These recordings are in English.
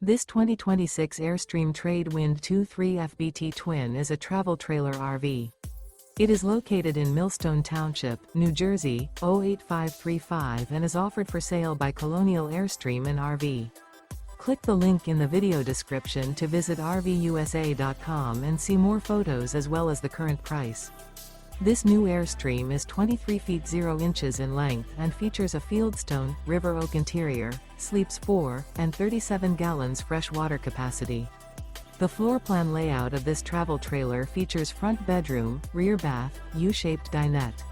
This 2026 Airstream Trade Wind 2.3 FBT Twin is a travel trailer RV. It is located in Millstone Township, New Jersey, 08535 and is offered for sale by Colonial Airstream RV. Click the link in the video description to visit RVUSA.com and see more photos as well as the current price. This new Airstream is 23 feet 0 inches in length and features a Fieldstone, river oak interior, sleeps 4, and 37 gallons fresh water capacity. The floor plan layout of this travel trailer features front bedroom, rear bath, U-shaped dinette.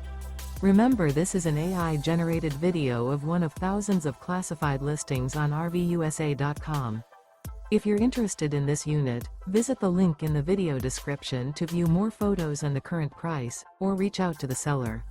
Remember, this is an AI-generated video of one of thousands of classified listings on RVUSA.com. If you're interested in this unit, visit the link in the video description to view more photos and the current price, or reach out to the seller.